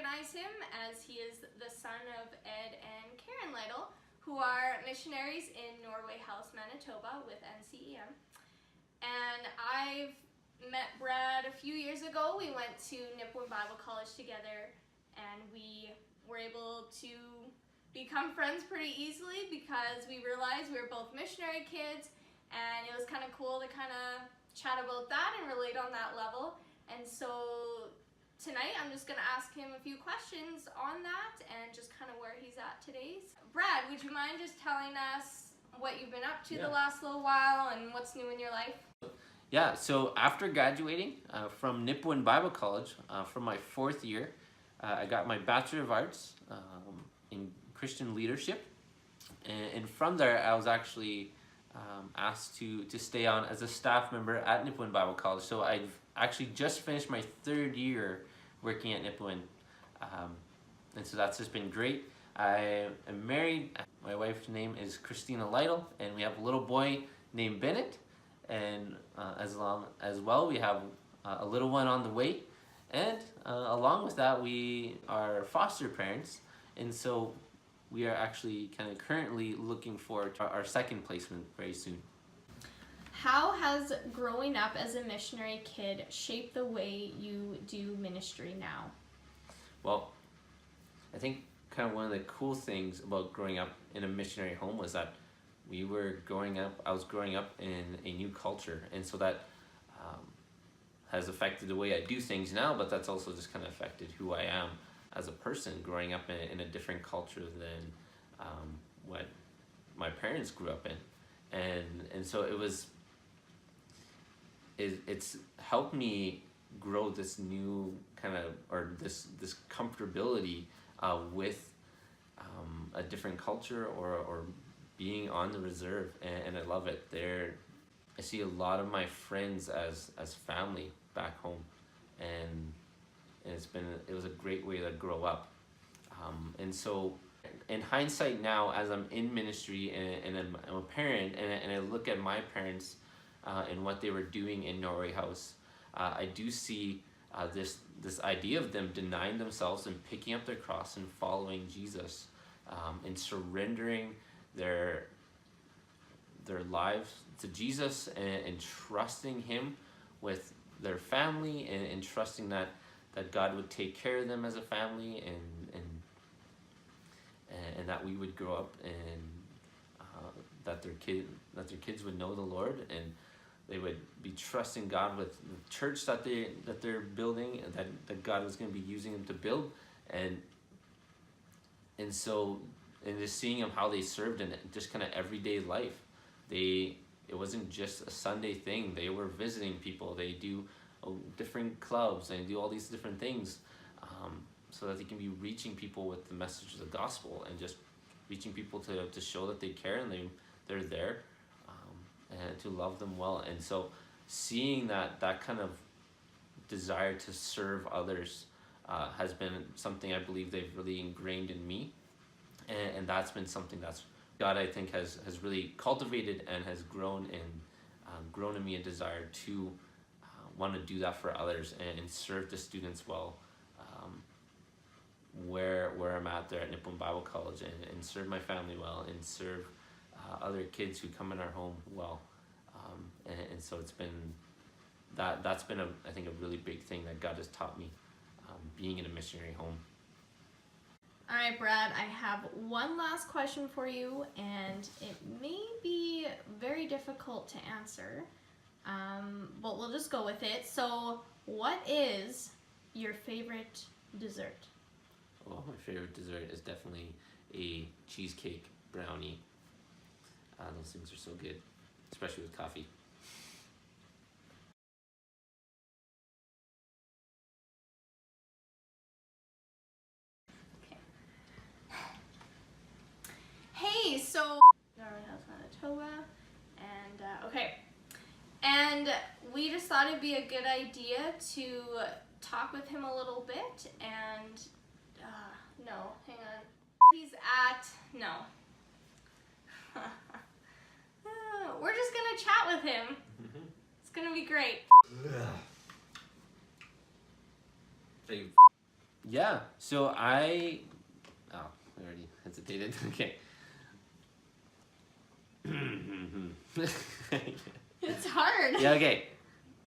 recognize him as he is the son of Ed and Karen Lytle, who are missionaries in Norway House, Manitoba with NCEM. And I've met Brad a few years ago. We went to ep1 Bible College together, and we were able to become friends pretty easily because we realized we were both missionary kids, and it was kind of cool to kind of chat about that and relate on that level. And so tonight I'm just going to ask him a few questions on that and just kind of where he's at today. Brad, would you mind just telling us what you've been up to the last little while and what's new in your life? Yeah, so after graduating from ep1 Bible College from my 4th year, I got my Bachelor of Arts in Christian Leadership. And from there, I was actually asked to stay on as a staff member at ep1 Bible College. So I've actually just finished my 3rd year working at ep1. And so that's just been great. I am married. My wife's name is Christina Lytle, and we have a little boy named Bennett. And as well, we have a little one on the way. And along with that, we are foster parents. And so we are actually kind of currently looking forward to our 2nd placement very soon. How has growing up as a missionary kid shaped the way you do ministry now? Well, I think kind of one of the cool things about growing up in a missionary home was that I was growing up in a new culture, and so that has affected the way I do things now, but that's also just kind of affected who I am as a person, growing up in a different culture than what my parents grew up in. And so it's helped me grow this new kind of, or this comfortability with a different culture or being on the reserve, and I love it. I see a lot of my friends as family back home, and it was a great way to grow up. And so in hindsight now, as I'm in ministry and I'm a parent, and I look at my parents and what they were doing in Norway House, I do see this idea of them denying themselves and picking up their cross and following Jesus, and surrendering their lives to Jesus, and trusting Him with their family, and trusting that God would take care of them as a family, and that we would grow up, and that their kids would know the Lord, and they would be trusting God with the church that they're building, and that God was going to be using them to build, and so just seeing them how they served in just kind of everyday life. It wasn't just a Sunday thing. They were visiting people. They do different clubs, and do all these different things, so that they can be reaching people with the message of the gospel, and just reaching people to show that they care, and they're there, and to love them well. And so seeing that kind of desire to serve others has been something I believe they've really ingrained in me, and that's been something that's God, I think, has really cultivated and has grown in me a desire to want to do that for others, and serve the students well, where I'm at there at ep1 Bible College, and serve my family well, and serve other kids who come in our home well, and so it's been that's been I think a really big thing that God has taught me, being in a missionary home. All right, Brad, I have one last question for you, and it may be very difficult to answer, but we'll just go with it. So what is your favorite dessert? Well, my favorite dessert is definitely a cheesecake brownie. Those things are so good, especially with coffee. Hey, so Norway House, Manitoba, and okay, and we just thought it'd be a good idea to talk with him a little bit, and no, hang on, he's at, no. We're just gonna chat with him. It's gonna be great. So you Yeah. So I already hesitated. Okay. It's hard. Yeah. Okay.